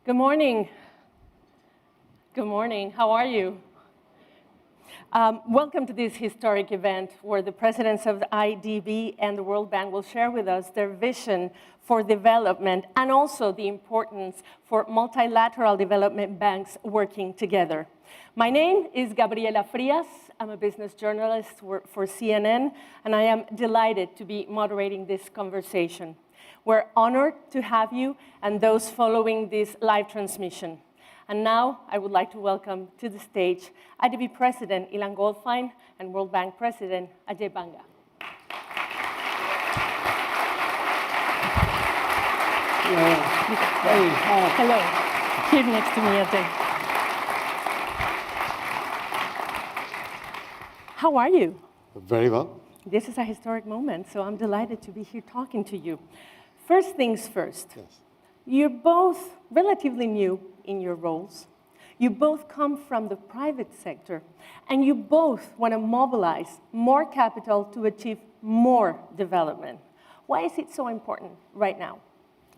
Good morning. Good morning. How are you? Welcome to this historic event where the presidents of the IDB and the World Bank will share with us their vision for development and also the importance for multilateral development banks working together. My name is Gabriela Frias. I'm a business journalist for CNN, and I am delighted to be moderating this conversation. We're honored to have you and those following this live transmission. And now I would like to welcome to the stage IDB President Ilan Goldfajn and World Bank President Ajay Banga. Hello. Here next to me, Ajay. How are you? Very well. This is a historic moment, so I'm delighted to be here talking to you. First things first. Yes. You're both relatively new in your roles. You both come from the private sector, and you both want to mobilize more capital to achieve more development. Why is it so important right now?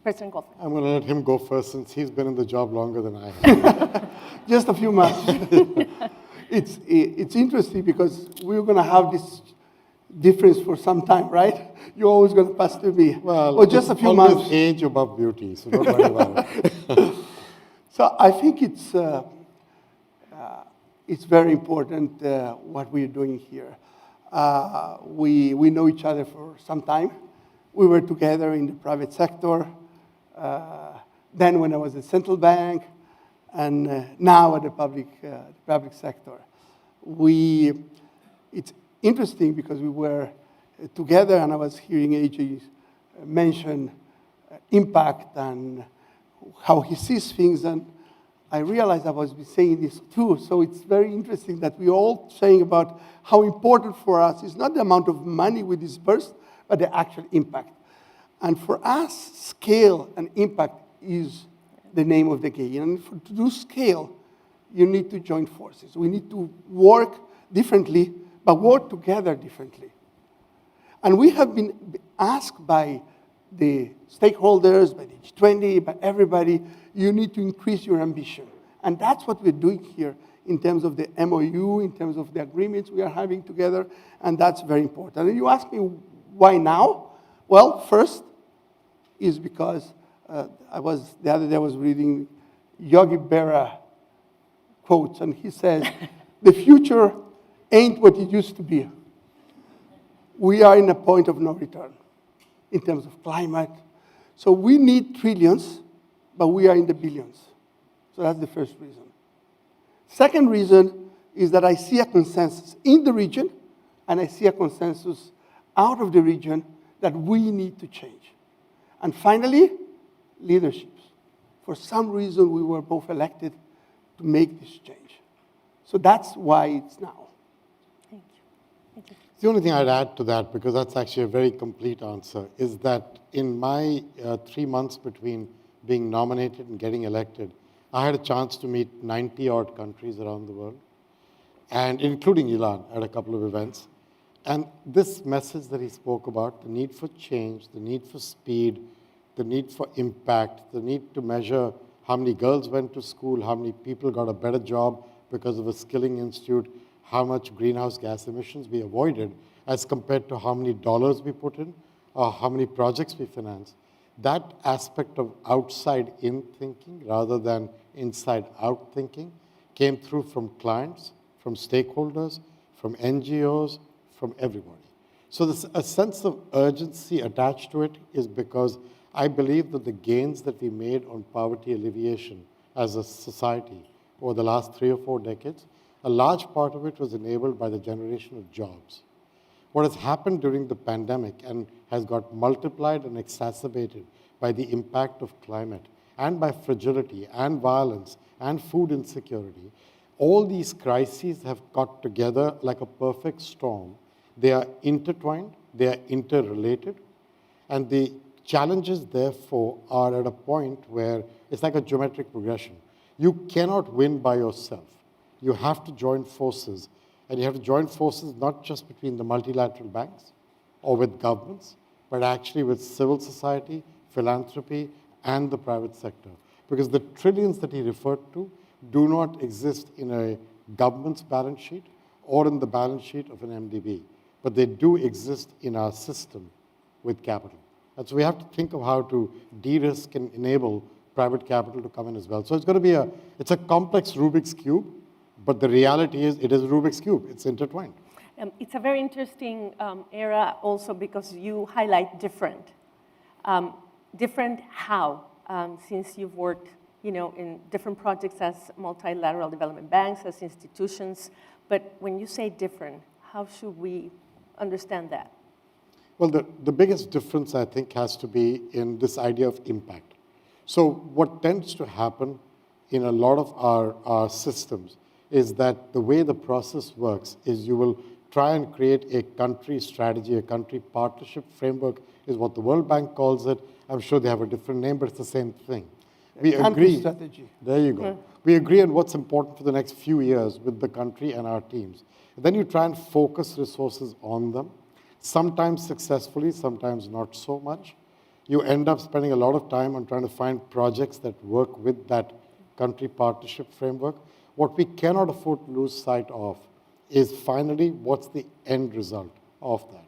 President Goldfajn. I'm going to let him go first since he's been in the job longer than I have. Just a few months. It's interesting because we're going to have this difference for some time, right? You're always going to pass to me. Well, just a few always months. Age above beauty, so don't worry about it. So I think it's very important what we're doing here. We know each other for some time. We were together in the private sector, then when I was at central bank, and now at the public sector. It's interesting because we were together, and I was hearing Ajay mention impact and how he sees things, and I realized I was saying this too. So it's very interesting that we're all saying about how important for us is not the amount of money we disburse, but the actual impact. And for us, scale and impact is the name of the game. And to do scale, you need to join forces. We need to work differently, but work together differently. And we have been asked by the stakeholders, by the G20, by everybody, you need to increase your ambition. And that's what we're doing here in terms of the MOU, in terms of the agreements we are having together, and that's very important. And you ask me, why now? Well, first is because the other day I was reading Yogi Berra quotes, and he says, the future ain't what it used to be. We are in a point of no return in terms of climate. So we need trillions, but we are in the billions. So that's the first reason. Second reason is that I see a consensus in the region, and I see a consensus out of the region that we need to change. And finally, leaderships. For some reason, we were both elected to make this change. So that's why it's now. Thank you. Thank you. The only thing I'd add to that, because that's actually a very complete answer, is that in my 3 months between being nominated and getting elected, I had a chance to meet 90-odd countries around the world, and including Ilan at a couple of events. And this message that he spoke about, the need for change, the need for speed, the need for impact, the need to measure how many girls went to school, how many people got a better job because of a skilling institute, how much greenhouse gas emissions we avoided as compared to how many dollars we put in or how many projects we finance. That aspect of outside-in thinking rather than inside-out thinking came through from clients, from stakeholders, from NGOs, from everybody. So there's a sense of urgency attached to it is because I believe that the gains that we made on poverty alleviation as a society over the last 3 or 4 decades, a large part of it was enabled by the generation of jobs. What has happened during the pandemic and has got multiplied and exacerbated by the impact of climate and by fragility and violence and food insecurity, all these crises have got together like a perfect storm. They are intertwined, they are interrelated, and the challenges, therefore, are at a point where it's like a geometric progression. You cannot win by yourself. You have to join forces, and you have to join forces not just between the multilateral banks or with governments, but actually with civil society, philanthropy, and the private sector. because the trillions that he referred to do not exist in a government's balance sheet or in the balance sheet of an MDB, but they do exist in our system with capital. And so we have to think of how to de-risk and enable private capital to come in as well. So it's going to be it's a complex Rubik's Cube, but the reality is it is a Rubik's Cube. It's intertwined. It's a very interesting era also because you highlight different. Different how? Since you've worked, in different projects as multilateral development banks, as institutions, but when you say different, how should we understand that? Well, the biggest difference, I think, has to be in this idea of impact. So what tends to happen in a lot of our systems is that the way the process works is you will try and create a country strategy, a country partnership framework is what the World Bank calls it. I'm sure they have a different name, but it's the same thing. We agree. Strategy. There you go. We agree on what's important for the next few years with the country and our teams. And then you try and focus resources on them, sometimes successfully, sometimes not so much. You end up spending a lot of time on trying to find projects that work with that country partnership framework. What we cannot afford to lose sight of is finally what's the end result of that.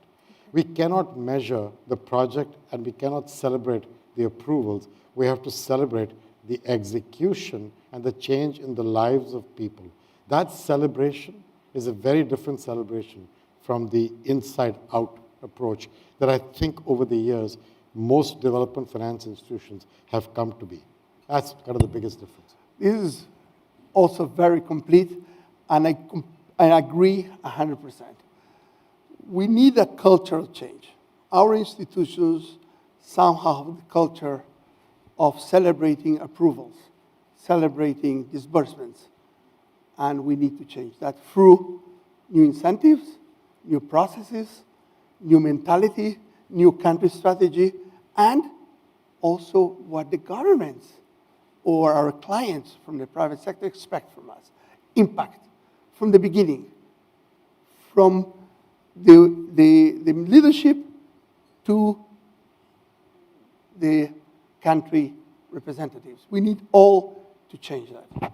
We cannot measure the project and we cannot celebrate the approvals. We have to celebrate the execution and the change in the lives of people. That celebration is a very different celebration from the inside-out approach that I think over the years most development finance institutions have come to be. That's kind of the biggest difference. This is also very complete, and I agree 100%. We need a cultural change. Our institutions somehow have the culture of celebrating approvals, celebrating disbursements, and we need to change that through new incentives, new processes, new mentality, new country strategy, and also what the governments or our clients from the private sector expect from us. Impact from the beginning, from the leadership to the country representatives. We need all to change that.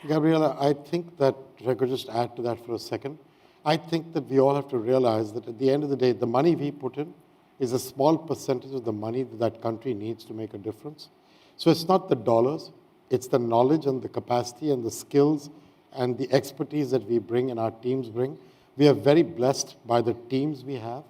Gabriela, I think that, if I could just add to that for a second, I think that we all have to realize that at the end of the day, the money we put in is a small percentage of the money that that country needs to make a difference. So it's not the dollars, it's the knowledge and the capacity and the skills and the expertise that we bring and our teams bring. We are very blessed by the teams we have.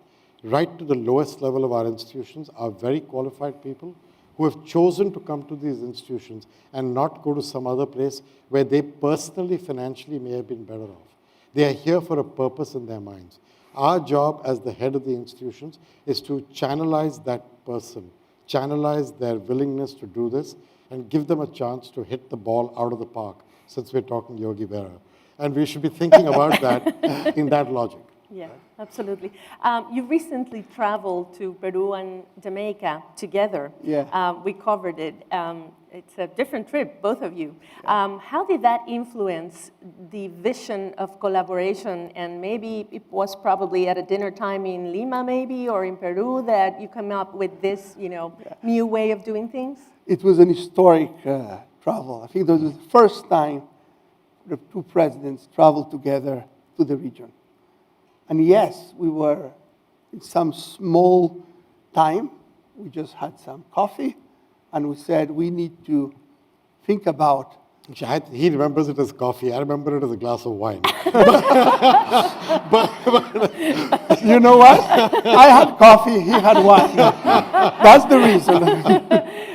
Right to the lowest level of our institutions are very qualified people who have chosen to come to these institutions and not go to some other place where they personally, financially may have been better off. They are here for a purpose in their minds. Our job as the head of the institutions is to channelize that person, channelize their willingness to do this, and give them a chance to hit the ball out of the park, since we're talking Yogi Berra. And we should be thinking about that in that logic. Yeah, absolutely. You recently traveled to Peru and Jamaica together. Yeah. We covered it. It's a different trip, both of you. How did that influence the vision of collaboration? And maybe it was probably at a dinner time in Lima, maybe, or in Peru, that you come up with this, new way of doing things? It was an historic travel. I think that was the first time the two presidents traveled together to the region. And yes, we were in some small time. We just had some coffee, and we said we need to think about. He remembers it as coffee. I remember it as a glass of wine. You know what? I had coffee, he had wine. That's the reason.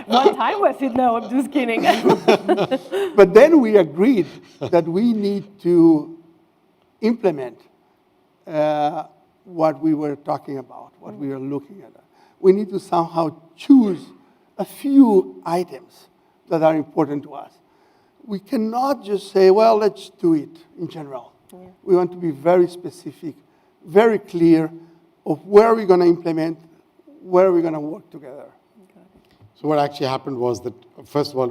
What time was it? No, I'm just kidding. But then we agreed that we need to implement what we were talking about, what we were looking at. We need to somehow choose a few items that are important to us. We cannot just say, well, let's do it in general. Yeah. We want to be very specific, very clear of where we're going to implement, where we're going to work together. So what actually happened was that, first of all,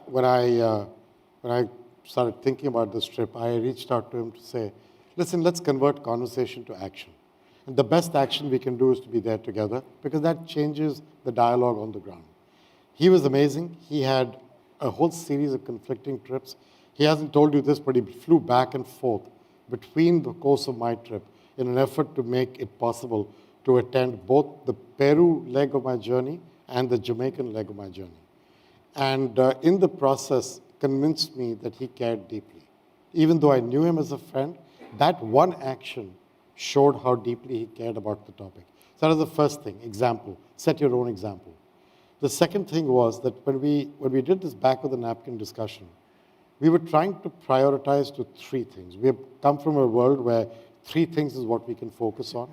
when I started thinking about this trip, I reached out to him to say, listen, let's convert conversation to action. And the best action we can do is to be there together, because that changes the dialogue on the ground. He was amazing. He had a whole series of conflicting trips. He hasn't told you this, but he flew back and forth between the course of my trip in an effort to make it possible to attend both the Peru leg of my journey and the Jamaican leg of my journey. And in the process, convinced me that he cared deeply. Even though I knew him as a friend, that one action showed how deeply he cared about the topic. So that was the first thing, example. Set your own example. The second thing was that when we did this back of the napkin discussion, we were trying to prioritize to three things. We have come from a world where three things is what we can focus on.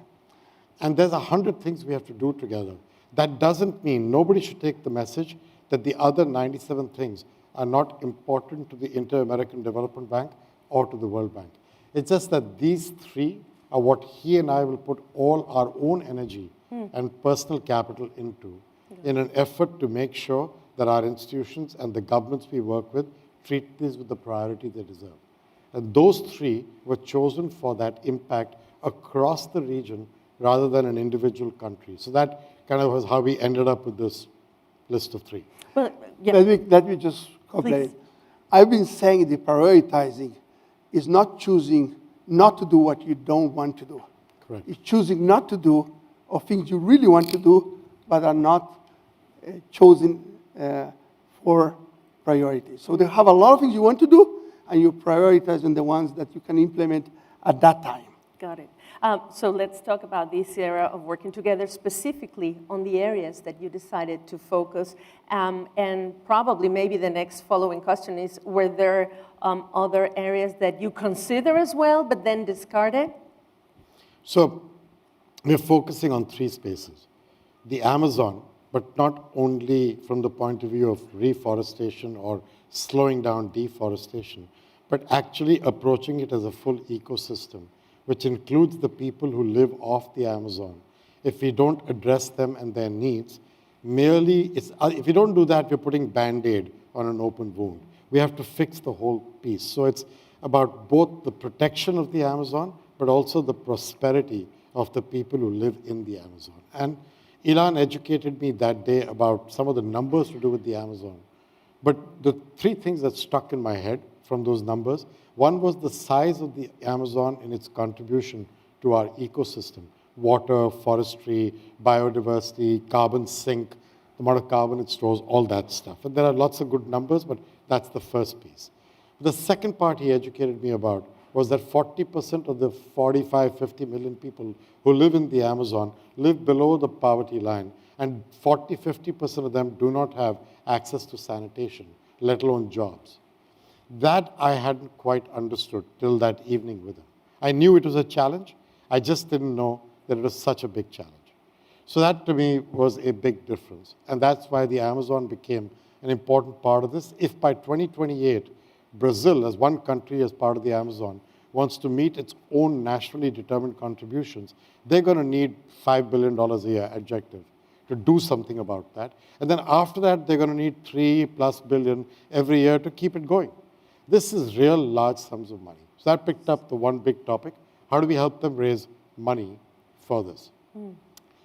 And there's 100 things we have to do together. That doesn't mean nobody should take the message that the other 97 things are not important to the Inter-American Development Bank or to the World Bank. It's just that these three are what he and I will put all our own energy and personal capital into in an effort to make sure that our institutions and the governments we work with treat these with the priority they deserve. And those three were chosen for that impact across the region rather than an individual country. So that kind of was how we ended up with this list of three. Well, yeah. Let me just complete. Please. I've been saying the prioritizing is not choosing not to do what you don't want to do. Correct. It's choosing not to do or things you really want to do but are not chosen for priority. So they have a lot of things you want to do and you prioritize on the ones that you can implement at that time. Got it. So let's talk about this era of working together, specifically on the areas that you decided to focus. And probably maybe the next following question is, were there other areas that you consider as well, but then discarded? So we're focusing on three spaces. The Amazon, but not only from the point of view of reforestation or slowing down deforestation, but actually approaching it as a full ecosystem, which includes the people who live off the Amazon. If we don't address them and their needs, if we don't do that, we're putting Band-Aid on an open wound. We have to fix the whole piece. So it's about both the protection of the Amazon, but also the prosperity of the people who live in the Amazon. And Ilan educated me that day about some of the numbers to do with the Amazon. But the three things that stuck in my head from those numbers, one was the size of the Amazon in its contribution to our ecosystem. Water, forestry, biodiversity, carbon sink, the amount of carbon it stores, all that stuff. And there are lots of good numbers, but that's the first piece. The second part he educated me about was that 40% of the 45, 50 million people who live in the Amazon live below the poverty line, and 40, 50% of them do not have access to sanitation, let alone jobs. That I hadn't quite understood till that evening with him. I knew it was a challenge. I just didn't know that it was such a big challenge. So that to me was a big difference. And that's why the Amazon became an important part of this. If by 2028, Brazil, as one country as part of the Amazon, wants to meet its own nationally determined contributions, they're going to need $5 billion a year objective to do something about that. And then after that, they're going to need $3+ billion every year to keep it going. This is real large sums of money. So that picked up the one big topic. How do we help them raise money for this?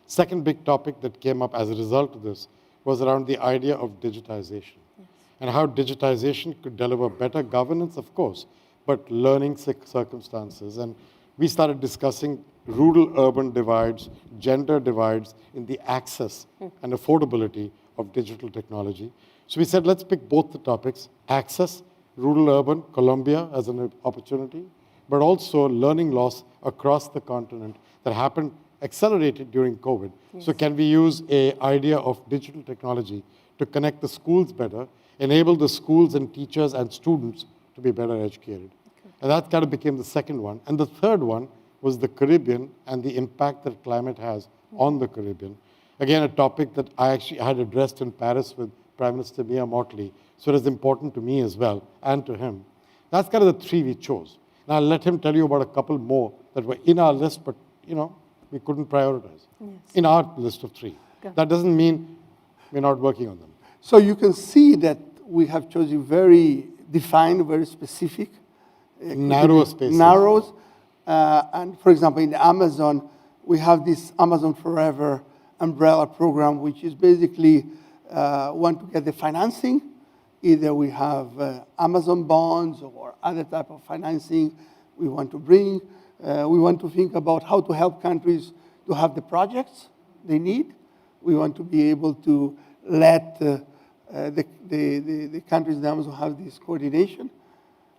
Second big topic that came up as a result of this was around the idea of digitization. Yes. And how digitization could deliver better governance, of course, but learning circumstances. And we started discussing rural-urban divides, gender divides in the access and affordability of digital technology. So we said, let's pick both the topics, access, rural-urban, Colombia as an opportunity, but also learning loss across the continent that happened, accelerated during COVID. Yes. So can we use an idea of digital technology to connect the schools better, enable the schools and teachers and students to be better educated? Okay. And that kind of became the second one. And the third one was the Caribbean and the impact that climate has on the Caribbean. Again, a topic that I actually had addressed in Paris with Prime Minister Mia Mottley, so it is important to me as well, and to him. That's kind of the three we chose. And I'll let him tell you about a couple more that were in our list, but, we couldn't prioritize. Yes. In our list of three. Okay. That doesn't mean we're not working on them. So you can see that we have chosen very defined, very specific. Narrow spaces. Narrows. And for example, in the Amazon, we have this Amazon Forever umbrella program, which is basically want to get the financing Either we have Amazon bonds or other type of financing we want to bring. We want to think about how to help countries to have the projects they need. We want to be able to let the countries in Amazon have this coordination.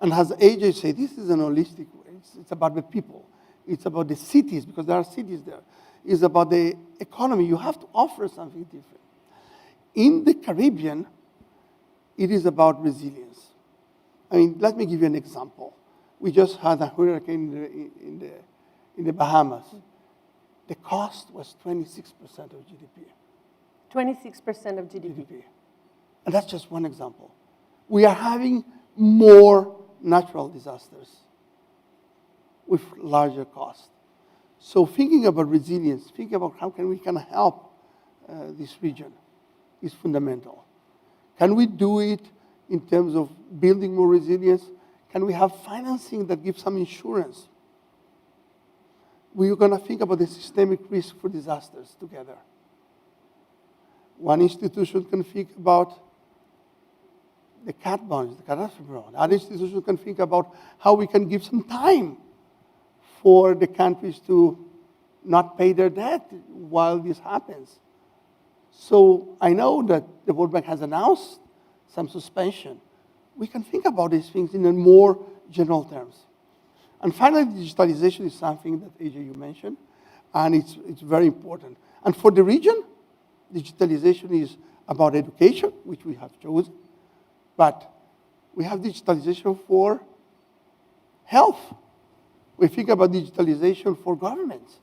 And as Ajay said, this is an holistic way. It's about the people. It's about the cities, because there are cities there. It's about the economy. You have to offer something different. In the Caribbean, it is about resilience. I mean, let me give you an example. We just had a hurricane in the Bahamas. The cost was 26% of GDP. 26% of GDP. And that's just one example. We are having more natural disasters with larger cost. So thinking about resilience, thinking about how we can help this region is fundamental. Can we do it in terms of building more resilience? Can we have financing that gives some insurance? We're going to think about the systemic risk for disasters together. One institution can think about the cat bonds, the catastrophe bond. Other institutions can think about how we can give some time for the countries to not pay their debt while this happens. So I know that the World Bank has announced some suspension. We can think about these things in a more general terms. And finally, digitalization is something that, Ajay, you mentioned, and it's very important. And for the region, digitalization is about education, which we have chosen, but we have digitalization for health. We think about digitalization for governments.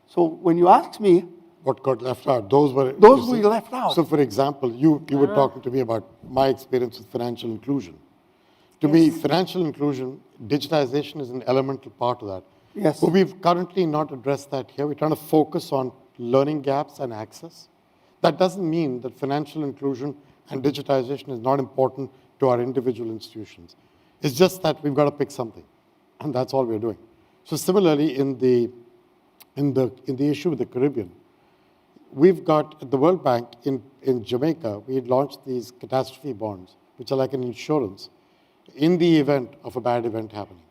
So when you ask me, what got left out? Those were left out. So, for example, you were talking to me about my experience with financial inclusion. To me, financial inclusion, digitization is an elemental part of that. Yes. But we've currently not addressed that here. We're trying to focus on learning gaps and access. That doesn't mean that financial inclusion and digitization is not important to our individual institutions. It's just that we've got to pick something, and that's all we're doing. So similarly, in the issue with the Caribbean, we've got at the World Bank in Jamaica, we had launched these catastrophe bonds, which are like an insurance in the event of a bad event happening.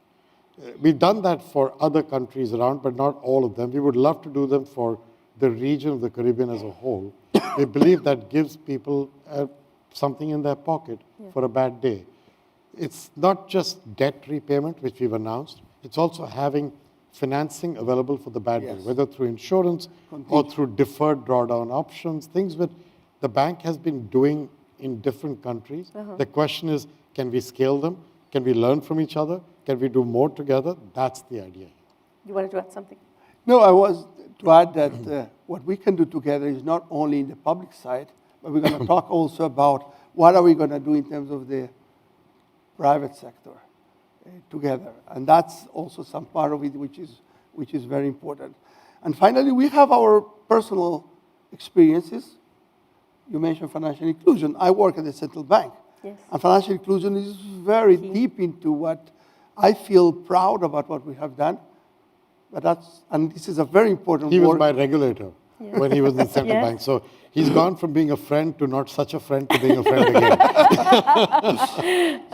We've done that for other countries around, but not all of them. We would love to do them for the region of the Caribbean as a whole. We believe that gives people something in their pocket for a bad day. It's not just debt repayment, which we've announced. It's also having financing available for the bad day, whether through insurance or through deferred drawdown options, things that the bank has been doing in different countries. The question is, can we scale them? Can we learn from each other? Can we do more together? That's the idea. You wanted to add something? No, I was to add that what we can do together is not only in the public side, but we're going to talk also about what are we going to do in terms of the private sector together. And that's also some part of it which is very important. And finally, we have our personal experiences. You mentioned financial inclusion. I work at the central bank. Yes. And financial inclusion is very deep into what I feel proud about what we have done. But and this is a very important work. He was my regulator when he was in the central bank. So he's gone from being a friend to not such a friend to being a friend again.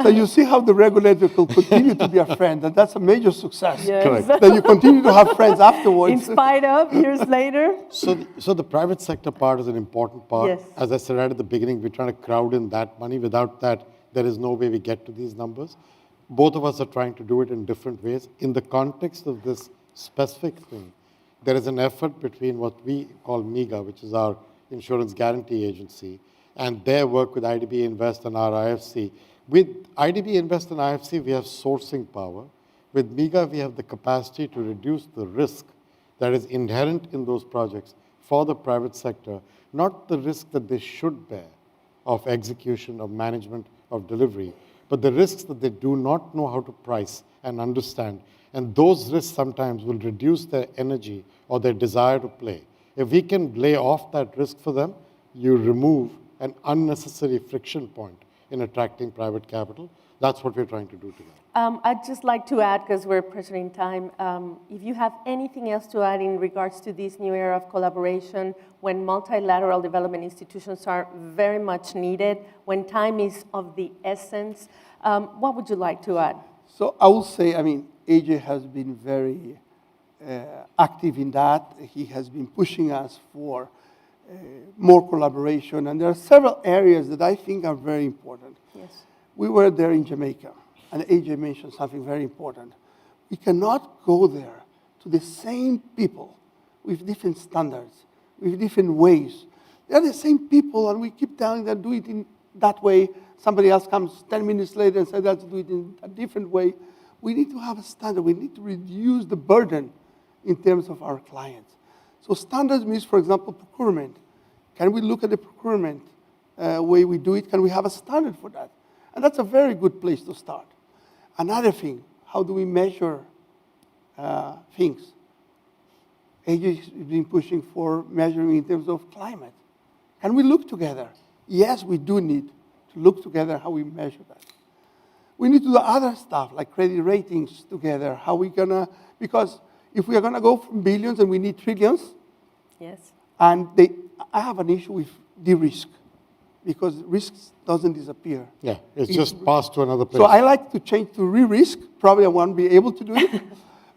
So you see how the regulator will continue to be a friend, and that's a major success. Yes. Correct. That you continue to have friends afterwards. In spite of, years later. So the private sector part is an important part. Yes. As I said right at the beginning, we're trying to crowd in that money. Without that, there is no way we get to these numbers. Both of us are trying to do it in different ways. In the context of this specific thing, there is an effort between what we call MIGA, which is our insurance guarantee agency, and their work with IDB Invest and our IFC. With IDB Invest and IFC, we have sourcing power. With MIGA, we have the capacity to reduce the risk that is inherent in those projects for the private sector, not the risk that they should bear of execution, of management, of delivery, but the risks that they do not know how to price and understand. And those risks sometimes will reduce their energy or their desire to play. If we can lay off that risk for them, you remove an unnecessary friction point in attracting private capital. That's what we're trying to do together. I'd just like to add, because we're pressuring time, if you have anything else to add in regards to this new era of collaboration, when multilateral development institutions are very much needed, when time is of the essence, what would you like to add? So I will say, I mean, Ajay has been very active in that. He has been pushing us for more collaboration, and there are several areas that I think are very important. Yes. We were there in Jamaica, and Ajay mentioned something very important. We cannot go there to the same people with different standards, with different ways. They're the same people, and we keep telling them, do it in that way. Somebody else comes 10 minutes later and says, let's do it in a different way. We need to have a standard. We need to reduce the burden in terms of our clients. So standards means, for example, procurement. Can we look at the procurement way we do it? Can we have a standard for that? And that's a very good place to start. Another thing, how do we measure things? Ajay has been pushing for measuring in terms of climate. Can we look together? Yes, we do need to look together how we measure that. We need to do other stuff like credit ratings together. How we gonna, because if we are gonna go from billions and we need trillions, Yes. and I have an issue with de-risk because risk doesn't disappear. Yeah, it's just passed to another place. So I like to change to re-risk. Probably I won't be able to do it.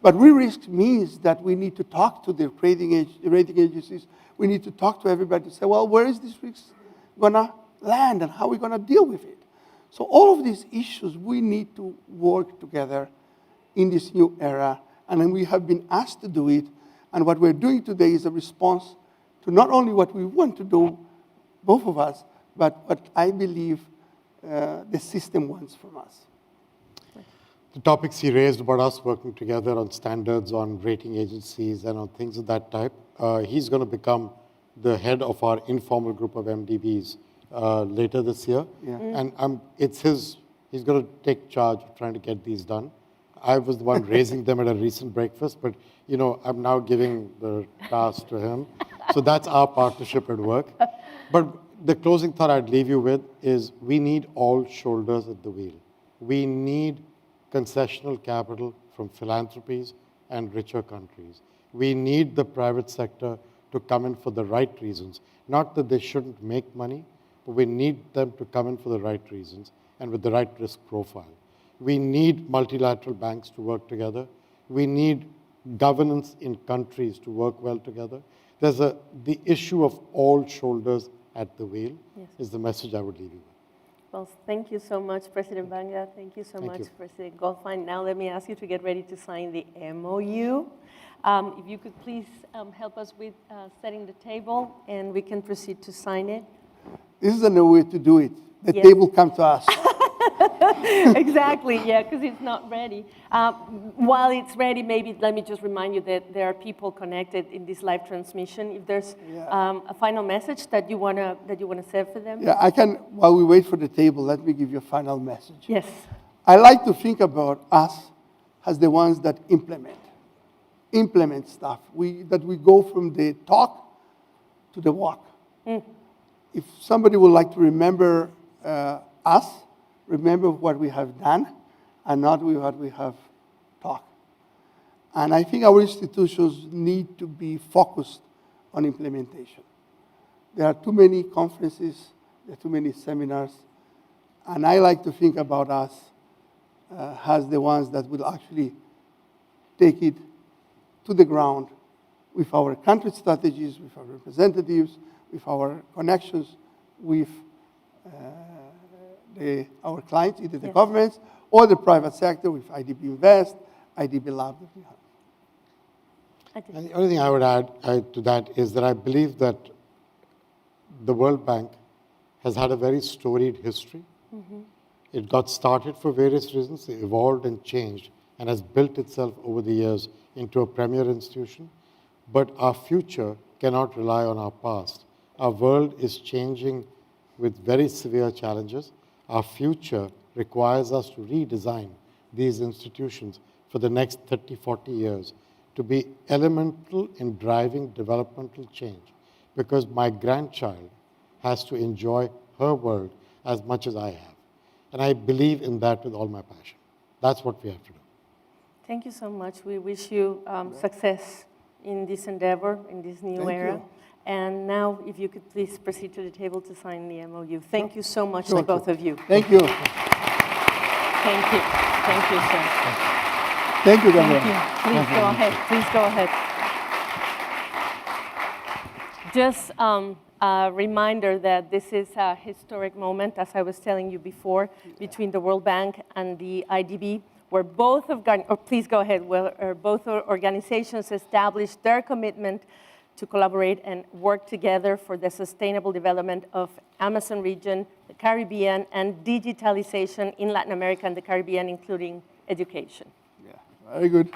But re-risk means that we need to talk to the rating agencies. We need to talk to everybody to say, well, where is this risk gonna land and how are we gonna deal with it? So all of these issues, we need to work together in this new era. And then we have been asked to do it. And what we're doing today is a response to not only what we want to do, both of us, but what I believe the system wants from us. The topics he raised about us working together on standards, on rating agencies, and on things of that type, he's going to become the head of our informal group of MDBs later this year. Yeah. And he's going to take charge of trying to get these done. I was the one raising them at a recent breakfast, but I'm now giving the task to him. So that's our partnership at work. But the closing thought I'd leave you with is we need all shoulders at the wheel. We need concessional capital from philanthropies and richer countries. We need the private sector to come in for the right reasons. Not that they shouldn't make money, but we need them to come in for the right reasons and with the right risk profile. We need multilateral banks to work together. We need governance in countries to work well together. The issue of all shoulders at the wheel is the message I would leave you with. Well, thank you so much, President Banga. Thank you so much, President Goldfajn. Now let me ask you to get ready to sign the MOU. If you could please help us with setting the table, and we can proceed to sign it. This is a new way to do it. The table comes to us. Exactly, yeah, because it's not ready. While it's ready, maybe let me just remind you that there are people connected in this live transmission. If there's a final message that you wanna say for them. Yeah, I can. While we wait for the table, let me give you a final message. Yes. I like to think about us as the ones that implement stuff. That we go from the talk to the walk. If somebody would like to remember us, remember what we have done and not what we have talked. And I think our institutions need to be focused on implementation. There are too many conferences, there are too many seminars, and I like to think about us as the ones that will actually take it to the ground with our country strategies, with our representatives, with our connections with our clients, either the governments or the private sector with IDB Invest, IDB Lab. And the only thing I would add to that is that I believe that the World Bank has had a very storied history. It got started for various reasons, it evolved and changed, and has built itself over the years into a premier institution. But our future cannot rely on our past. Our world is changing with very severe challenges. Our future requires us to redesign these institutions for the next 30, 40 years to be elemental in driving developmental change, because my grandchild has to enjoy her world as much as I have. And I believe in that with all my passion. That's what we have to do. Thank you so much. We wish you success in this endeavor, in this new Thank era. you. And now, if you could please proceed to the table to sign the MOU. Thank you so much Sure. to both of you. Thank you. Thank you. Thank you, sir. Thank you, Thank Governor. you. Please go ahead. Please go ahead. Just a reminder that this is a historic moment, as I was telling you before, between the World Bank and the IDB, where both both organizations established their commitment to collaborate and work together for the sustainable development of Amazon region, the Caribbean, and digitalization in Latin America and the Caribbean, including education. Yeah, very good.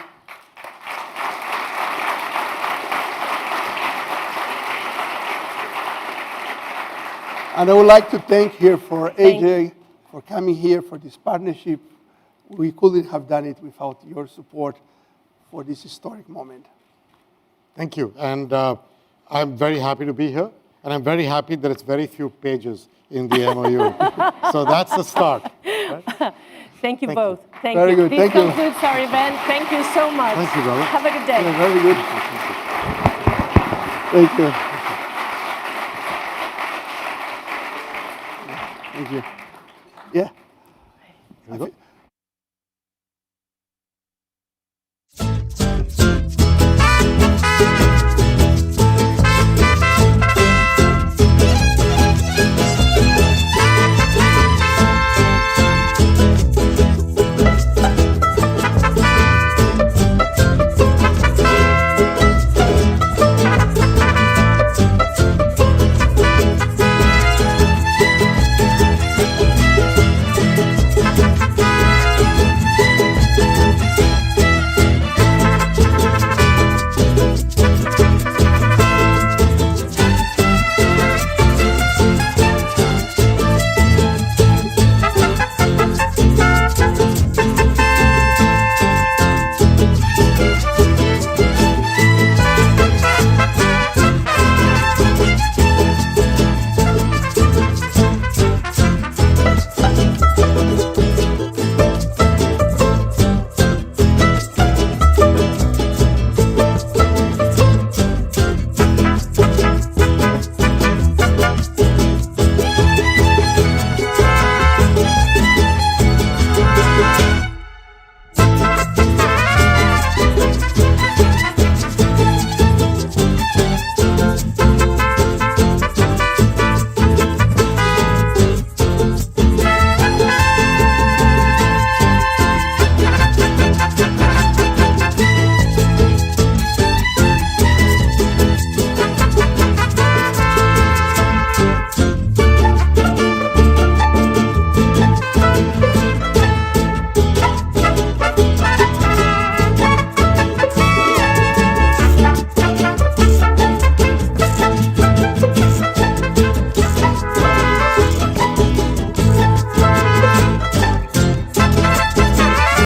And I would like to thank here for Ajay for coming here for this partnership. We couldn't have done it without your support for this historic moment. Thank you. And I'm very happy to be here. And I'm very happy that it's very few pages in the MOU. So that's the start. Right? Thank you Thank both. you. Thank Very you. good. This Thank you. concludes our event. Thank you so much. Thank you, brother. Have a good day. Yeah, very good. Thank you. Thank you. Yeah. Here you go.